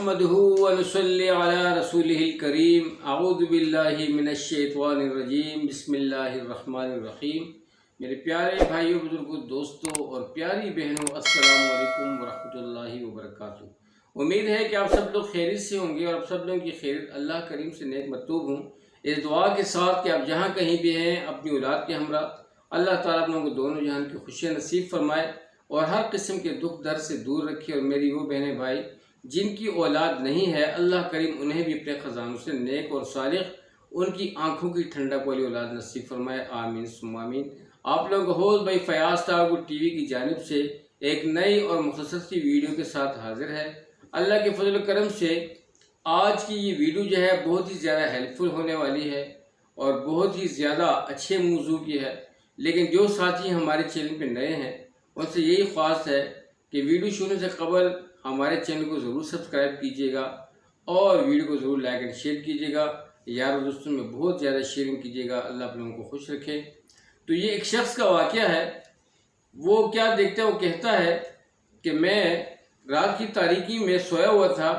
नहमदुहु व नुसल्ली अला रसूलिहिल करीम। अऊज़ु बिल्लाहि मिनश शैतानिर रजीम। बिस्मिल्लाहिर रहमानिर रहीम। मेरे प्यारे भाइयों, बुजुर्गों, दोस्तों और प्यारी बहनों, अस्सलामु अलैकुम व रहमतुल्लाहि व बरकातुहू। उम्मीद है कि आप सब लोग खैरियत से होंगे और आप सब लोगों की खैरियत अल्लाह करीम से नेक मतलूब हूँ। इस दुआ के साथ कि आप जहाँ कहीं भी हैं अपनी औलाद के हमरा अल्लाह ताला आप लोगों को दोनों जहान की खुशियाँ नसीब फरमाए और हर किस्म के दुख दर्द से दूर रखे। और मेरी वो बहनें भाई जिनकी औलाद नहीं है, अल्लाह करीम उन्हें भी अपने ख़जानों से नेक और सालिह उनकी आंखों की ठंडक वाली औलाद नसीब फरमाए। आमीन सुम्मा आमीन। आप लोगों को होस्ट भाई फयाज तागुर टीवी की जानिब से एक नई और मुख्तसर सी वीडियो के साथ हाजिर है। अल्लाह के फजल करम से आज की ये वीडियो जो है बहुत ही ज़्यादा हेल्पफुल होने वाली है और बहुत ही ज़्यादा अच्छे मौजू की है। लेकिन जो साथी हमारे चैनल पे नए हैं उनसे यही ख्वाहिश है कि वीडियो शुरू से कबल हमारे चैनल को ज़रूर सब्सक्राइब कीजिएगा और वीडियो को ज़रूर लाइक एंड शेयर कीजिएगा। यार दोस्तों में बहुत ज़्यादा शेयरिंग कीजिएगा। अल्लाह आप लोगों को खुश रखे। तो ये एक शख्स का वाक़या है। वो क्या देखता है, वो कहता है कि मैं रात की तारीकी में सोया हुआ था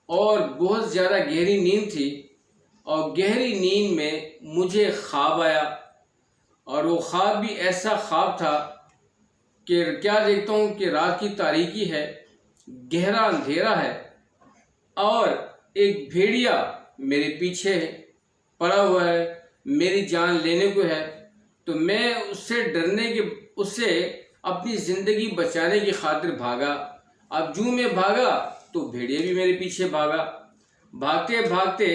और बहुत ज़्यादा गहरी नींद थी और गहरी नींद में मुझे ख्वाब आया और वो ख्वाब भी ऐसा ख्वाब था कि क्या देखता हूँ कि रात की तारीकी है, गहरा अंधेरा है और एक भेड़िया मेरे पीछे पड़ा हुआ है, मेरी जान लेने को है। तो मैं उससे डरने के उससे अपनी ज़िंदगी बचाने की खातिर भागा। अब जूं मैं भागा तो भेड़िया भी मेरे पीछे भागा। भागते भागते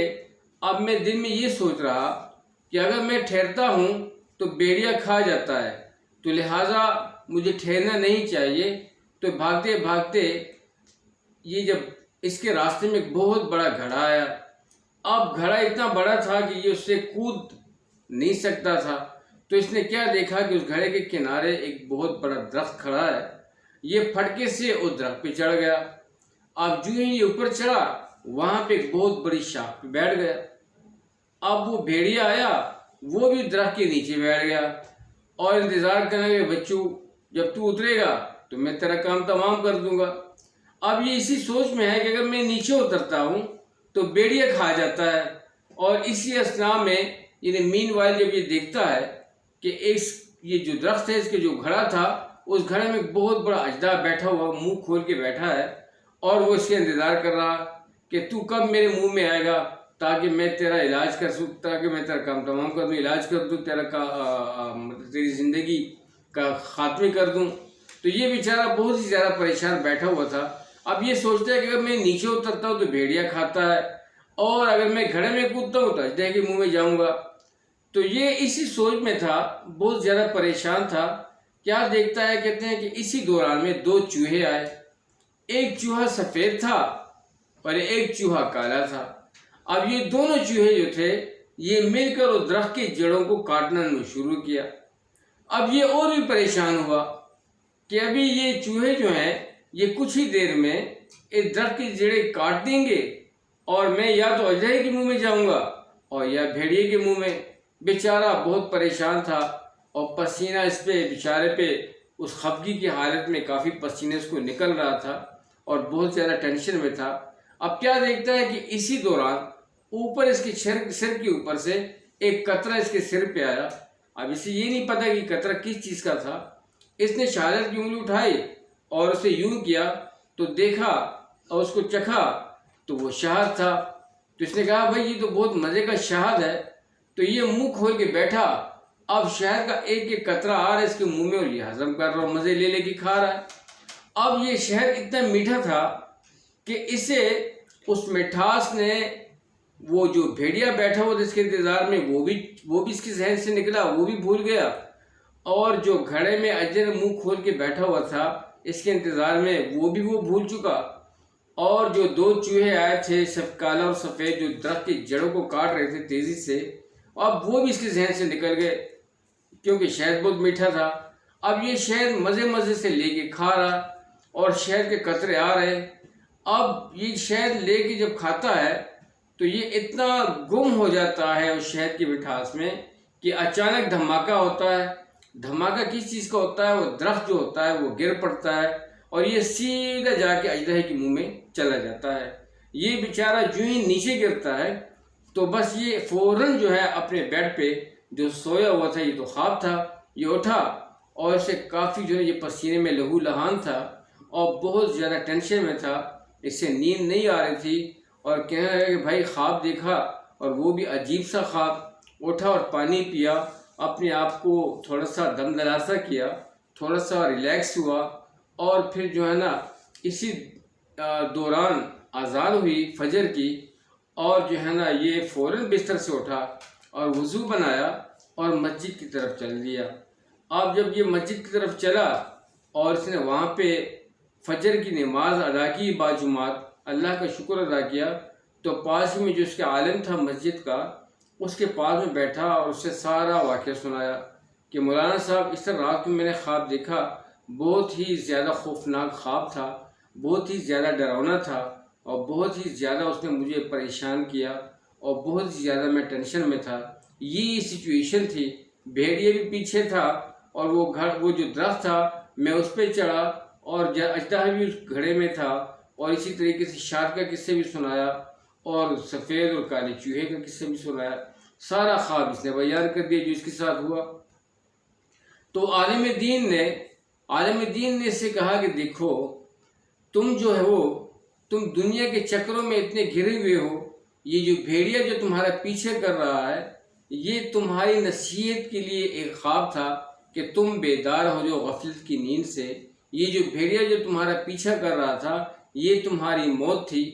अब मैं दिल में ये सोच रहा कि अगर मैं ठहरता हूँ तो भेड़िया खा जाता है, तो लिहाजा मुझे ठहरना नहीं चाहिए। तो भागते भागते ये जब इसके रास्ते में एक बहुत बड़ा घड़ा आया। अब घड़ा इतना बड़ा था कि ये उससे कूद नहीं सकता था। तो इसने क्या देखा कि उस घड़े के किनारे एक बहुत बड़ा दरख्त खड़ा है। ये फटके से उस दरख्त पे चढ़ गया। अब जो ही ये ऊपर चढ़ा वहाँ पे एक बहुत बड़ी शाख पे बैठ गया। अब वो भेड़िया आया, वो भी दरख्त के नीचे बैठ गया और इंतज़ार करने लगे, बच्चू जब तू उतरेगा तो मैं तेरा काम तमाम कर दूंगा। अब ये इसी सोच में है कि अगर मैं नीचे उतरता हूँ तो भेड़िया खा जाता है। और इसी असना में ये मीनवाइल जब ये देखता है कि ये जो दरख्त है, इसके जो घड़ा था, उस घड़े में बहुत बड़ा अजदा बैठा हुआ, मुंह खोल के बैठा है और वो इसके इंतज़ार कर रहा कि तू कब मेरे मुंह में आएगा ताकि मैं तेरा इलाज कर सकूँ, ताकि मैं तेरा काम तमाम कर दूँ, इलाज कर दूँ, तेरी ज़िंदगी का खात्मे कर दूँ। तो ये बेचारा बहुत ही ज़्यादा परेशान बैठा हुआ था। अब ये सोचता है कि अगर मैं नीचे उतरता हूँ तो भेड़िया खाता है और अगर मैं घड़े में कूदता हूँ तो अजदा के मुँह में जाऊँगा। तो ये इसी सोच में था, बहुत ज़्यादा परेशान था। क्या देखता है, कहते हैं कि इसी दौरान में दो चूहे आए। एक चूहा सफ़ेद था और एक चूहा काला था। अब ये दोनों चूहे जो थे ये मिलकर उस दरख्त की जड़ों को काटना शुरू किया। अब ये और भी परेशान हुआ कि अभी ये चूहे जो हैं ये कुछ ही देर में इस दरख्त की जड़ें काट देंगे और मैं या तो अजगर के मुंह में जाऊंगा और या भेड़िए के मुंह में। बेचारा बहुत परेशान था और पसीना इस पे बेचारे पे उस खफगी की हालत में काफ़ी पसीने इसको निकल रहा था और बहुत ज़्यादा टेंशन में था। अब क्या देखता है कि इसी दौरान ऊपर इसके सिर के ऊपर से एक कतरा इसके सिर पे आया। अब इसे ये नहीं पता कि कतरा किस चीज़ का था। इसने शहादत की उंगली उठाई और उसे यूं किया तो देखा और उसको चखा तो वो शहद था। तो इसने कहा भाई ये तो बहुत मज़े का शहद है। तो ये मुंह खोल के बैठा। अब शहद का एक एक कतरा आ रहा है इसके मुंह में और ये हजम कर रहा, मज़े ले लेके खा रहा है। अब ये शहद इतना मीठा था कि इसे उस मिठास ने, वो जो भेड़िया बैठा हुआ था इसके इंतज़ार में, वो भी इसके जहन से निकला, वो भी भूल गया। और जो घड़े में अजगर मुंह खोल के बैठा हुआ था इसके इंतज़ार में, वो भूल चुका। और जो दो चूहे आए थे, सब काला और सफ़ेद, जो दरख्त की जड़ों को काट रहे थे तेज़ी से, अब वो भी इसके जहन से निकल गए क्योंकि शहद बहुत मीठा था। अब ये शहद मज़े मज़े से लेके खा रहा और शहद के कतरे आ रहे। अब ये शहद लेके जब खाता है तो ये इतना गुम हो जाता है उस शहद की मिठास में कि अचानक धमाका होता है। धमाका किस चीज़ का होता है, वो दरख्त जो होता है वो गिर पड़ता है और ये सीधा जाके अजदहे के मुंह में चला जाता है। ये बेचारा जो ही नीचे गिरता है तो बस ये फ़ौरन जो है अपने बेड पे जो सोया हुआ था, ये तो ख्वाब था, ये उठा और इसे काफ़ी जो है ये पसीने में लहू लहान था और बहुत ज़्यादा टेंशन में था, इससे नींद नहीं आ रही थी और कहने लगा कि भाई ख्वाब देखा और वो भी अजीब सा ख्वाब। उठा और पानी पिया, अपने आप को थोड़ा सा दम दरासा किया, थोड़ा सा रिलैक्स हुआ और फिर जो है ना इसी दौरान अज़ान हुई फजर की और जो है ना ये फ़ौरन बिस्तर से उठा और वज़ू बनाया और मस्जिद की तरफ चल दिया। अब जब ये मस्जिद की तरफ चला और इसने वहाँ पे फजर की नमाज अदा की बाजुमात, अल्लाह का शुक्र अदा किया, तो पास में जो उसके आलिम था मस्जिद का, उसके पास में बैठा और उससे सारा वाक़या सुनाया कि मौलाना साहब इस तरह रात में मैंने ख्वाब देखा, बहुत ही ज़्यादा खौफनाक ख्वाब था, बहुत ही ज़्यादा डरावना था और बहुत ही ज़्यादा उसने मुझे परेशान किया और बहुत ही ज़्यादा मैं टेंशन में था। ये सिचुएशन थी, भेड़िया भी पीछे था और वो जो दरख्त था मैं उस पर चढ़ा और अजदहा भी उस घड़े में था और इसी तरीके से शार्क का किस्से भी सुनाया और सफ़ेद और काले चूहे का किस्सा भी सुनाया। सारा ख्वाब इसने बयान कर दिया जो इसके साथ हुआ। तो आलिम दीन ने इससे कहा कि देखो तुम जो है वो तुम दुनिया के चक्रों में इतने घिरे हुए हो, ये जो भेड़िया जो तुम्हारा पीछे कर रहा है ये तुम्हारी नसीहत के लिए एक ख्वाब था कि तुम बेदार हो जाओ गफलत की नींद से। ये जो भेड़िया जो तुम्हारा पीछा कर रहा था ये तुम्हारी मौत थी,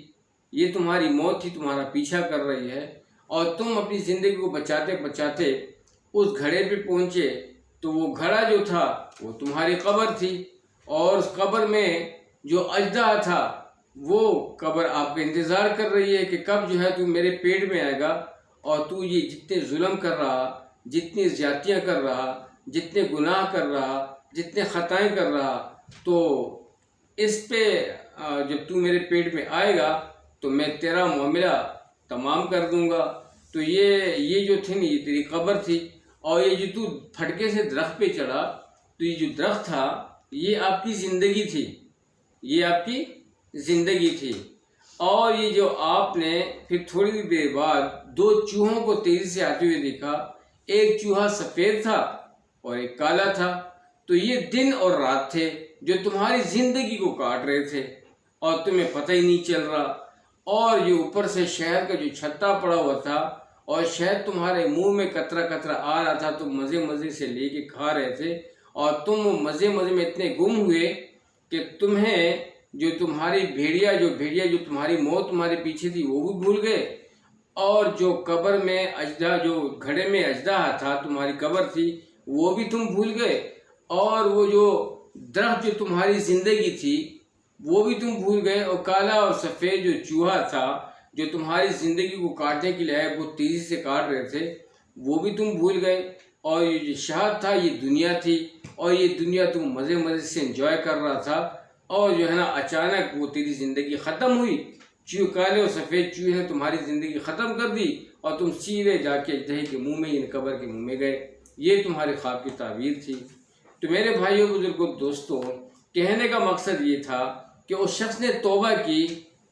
ये तुम्हारी मौत थी, तुम्हारा पीछा कर रही है और तुम अपनी ज़िंदगी को बचाते बचाते उस घड़े पे पहुँचे तो वो घड़ा जो था वो तुम्हारी कब्र थी और उस कब्र में जो अजदा था वो कब्र आपका इंतज़ार कर रही है कि कब जो है तू मेरे पेट में आएगा और तू ये जितने जुल्म कर रहा, जितनी ज़्यादतियाँ कर रहा, जितने गुनाह कर रहा, जितने ख़ताएँ कर रहा, तो इस पे जब तू मेरे पेट में आएगा तो मैं तेरा मामला तमाम कर दूंगा। तो ये जो थी ये तेरी कब्र थी और ये जो तू फटके से दरख्त पे चढ़ा तो ये जो दरख्त था ये आपकी ज़िंदगी थी, ये आपकी ज़िंदगी थी। और ये जो आपने फिर थोड़ी देर बाद दो चूहों को तेज़ी से आते हुए देखा, एक चूहा सफ़ेद था और एक काला था, तो ये दिन और रात थे जो तुम्हारी ज़िंदगी को काट रहे थे और तुम्हें पता ही नहीं चल रहा। और ये ऊपर से शहद का जो छत्ता पड़ा हुआ था और शहद तुम्हारे मुंह में कतरा कतरा आ रहा था, तुम मज़े मज़े से लेके खा रहे थे और तुम मज़े मज़े में इतने गुम हुए कि तुम्हें जो भेड़िया जो तुम्हारी मौत तुम्हारे पीछे थी वो भी भूल गए और जो कब्र में अजदा जो घड़े में अजदा था तुम्हारी कब्र थी वो भी तुम भूल गए और वो जो दरख्त जो तुम्हारी ज़िंदगी थी वो भी तुम भूल गए और काला और सफ़ेद जो चूहा था जो तुम्हारी ज़िंदगी को काटने के लिए बहुत तेज़ी से काट रहे थे वो भी तुम भूल गए। और ये जो शहद था ये दुनिया थी और ये दुनिया तुम मज़े मज़े से एंजॉय कर रहा था और जो है ना अचानक वो तेरी ज़िंदगी ख़त्म हुई। काले और सफ़ेद चूहे ने तुम्हारी ज़िंदगी ख़त्म कर दी और तुम सीधे जाके अजदहे के मुँह में, इन कब्र के मुँह में गए। ये तुम्हारे ख्वाब की ताबीर थी। तो मेरे भाइयों बुजुर्गों दोस्तों, कहने का मकसद ये था कि उस शख्स ने तौबा की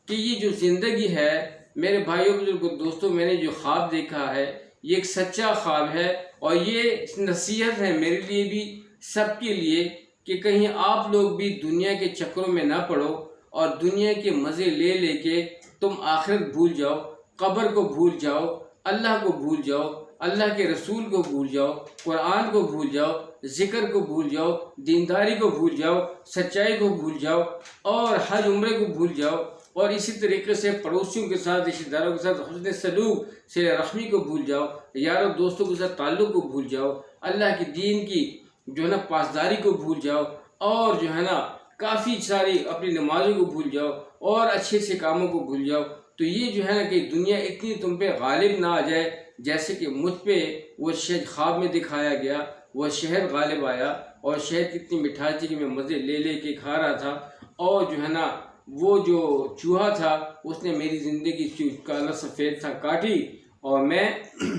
कि ये जो ज़िंदगी है मेरे भाइयों बुजुर्गों दोस्तों, मैंने जो ख्वाब देखा है ये एक सच्चा ख्वाब है और ये नसीहत है मेरे लिए भी, सबके लिए, कि कहीं आप लोग भी दुनिया के चक्रों में ना पड़ो और दुनिया के मज़े ले लेके तुम आखिरत भूल जाओ, कब्र को भूल जाओ, अल्लाह को भूल जाओ, अल्लाह के रसूल को भूल जाओ, कुरान को भूल जाओ, ज़िक्र को भूल जाओ, दीनदारी को भूल जाओ, सच्चाई को भूल जाओ और हज उम्रे को भूल जाओ और इसी तरीके से पड़ोसियों के साथ, रिश्तेदारों के साथ हुस्न सलूक से रहमी को भूल जाओ, यारों दोस्तों के साथ ताल्लुक़ को भूल जाओ, अल्लाह की दीन की जो है ना पासदारी को भूल जाओ और जो है ना काफ़ी सारी अपनी नमाज़ों को भूल जाओ और अच्छे से कामों को भूल जाओ। तो ये जो है ना कि दुनिया इतनी तुम पे गालिब ना आ जाए जैसे कि मुझ पे वो शहद ख्वाब में दिखाया गया, वह शहद गालिब आया और शहद कितनी मिठाई थी कि मैं मज़े ले ले के खा रहा था और जो है ना वो जो चूहा था उसने मेरी ज़िंदगी काला सफ़ेद था काटी और मैं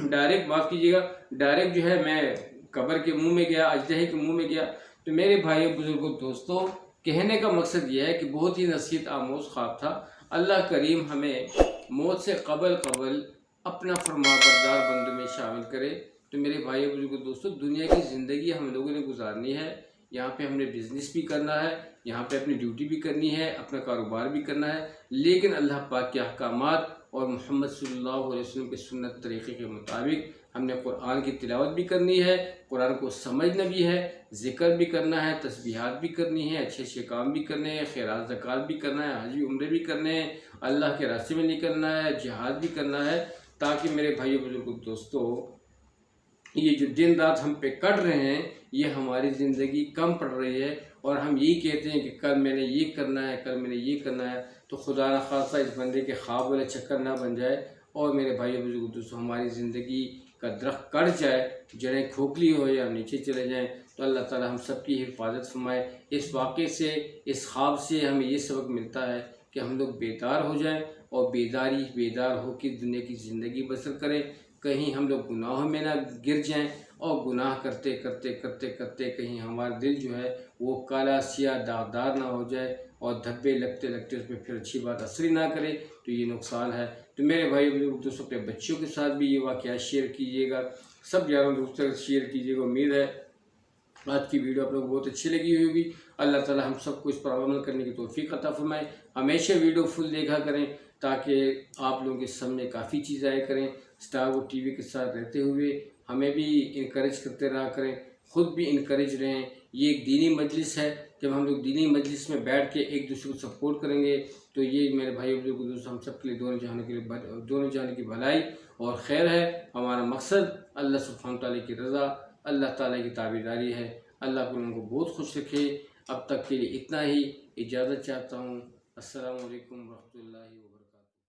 डायरेक्ट, माफ़ कीजिएगा, डायरेक्ट जो है मैं कब्र के मुंह में गया, अजदहे के मुंह में गया। तो मेरे भाइयों बुजुर्गों दोस्तों, कहने का मकसद यह है कि बहुत ही नसीहत आमोज़ ख्वाब था अल्लाह करीम हमें मौत से कबल अपना फरमाबरदार बंदों में शामिल करे। तो मेरे भाई बुजुर्गों दोस्तों, दुनिया की ज़िंदगी हम लोगों ने गुजारनी है। यहाँ पे हमने बिज़नेस भी करना है, यहाँ पे अपनी ड्यूटी भी करनी है, अपना कारोबार भी करना है, लेकिन अल्लाह पाक के अहकामात और मोहम्मद सल्लल्लाहु अलैहि वसल्लम के सुन्नत तरीक़े के मुताबिक हमने कुरान की तिलावत भी करनी है, कुरान को समझना भी है, ज़िक्र भी करना है, तस्बीहात भी करनी है, अच्छे अच्छे काम भी करने हैं, खैरात ज़कात भी करना है, हज उम्रे भी करने हैं, अल्लाह के रास्ते में निकलना है, जिहाद भी करना है, ताकि मेरे भाइयों बुजुर्गों दोस्तों ये जो दिन रात हम पे कट रहे हैं, ये हमारी ज़िंदगी कम पड़ रही है और हम यही कहते हैं कि कल मैंने ये करना है, कल मैंने ये करना है, तो खुदा न खासा इस बंदे के ख्वाब वाले चक्कर ना बन जाए और मेरे भाइयों बुजुर्गों दोस्तों हमारी ज़िंदगी का दरख्त कट जाए, जड़ें खोखली हो या नीचे चले जाएं। तो अल्लाह ताला हम सब की हिफाजत फरमाए। इस वाक़े से, इस ख्वाब से हमें ये सबक मिलता है कि हम लोग बेदार हो जाएं और बेदार होकर दुनिया की ज़िंदगी बसर करें। कहीं हम लोग गुनाहों में ना गिर जाएं और गुनाह करते करते करते करते कहीं हमारा दिल जो है वो काला सिया दागदार ना हो जाए और धब्बे लगते लगते उसमें फिर अच्छी बात असर ना करे, तो ये नुकसान है। तो मेरे भाई दोस्तों, अपने बच्चों के साथ भी ये वाक़या शेयर कीजिएगा, सब यारों दोस्तों शेयर कीजिएगा। उम्मीद है आज की वीडियो आप लोगों को बहुत अच्छी लगी होगी। अल्लाह ताला हम सबको इस पर अमल करने की तौफीक अता फरमाए। हमेशा वीडियो फुल देखा करें ताकि आप लोगों के सामने काफ़ी चीज़ आया करें। स्टार वो टीवी के साथ रहते हुए हमें भी इनकरेज करते रहा करें, ख़ुद भी इनकरेज रहें। ये एक दीनी मजलिस है, जब हम लोग दीनी मजलिस में बैठ के एक दूसरे को सपोर्ट करेंगे तो ये मेरे भाई दोस्तों हम सब के लिए दोनों जहान की भलाई और खैर है। हमारा मकसद अल्लाह सुब्हानहू तआला की रज़ा, अल्लाह ताला की ताबेदारी है। अल्लाह को उनको बहुत खुश रखे। अब तक के लिए इतना ही, इजाज़त चाहता हूँ। अस्सलामु अलैकुम रहमतुल्लाहि व बरकातहू।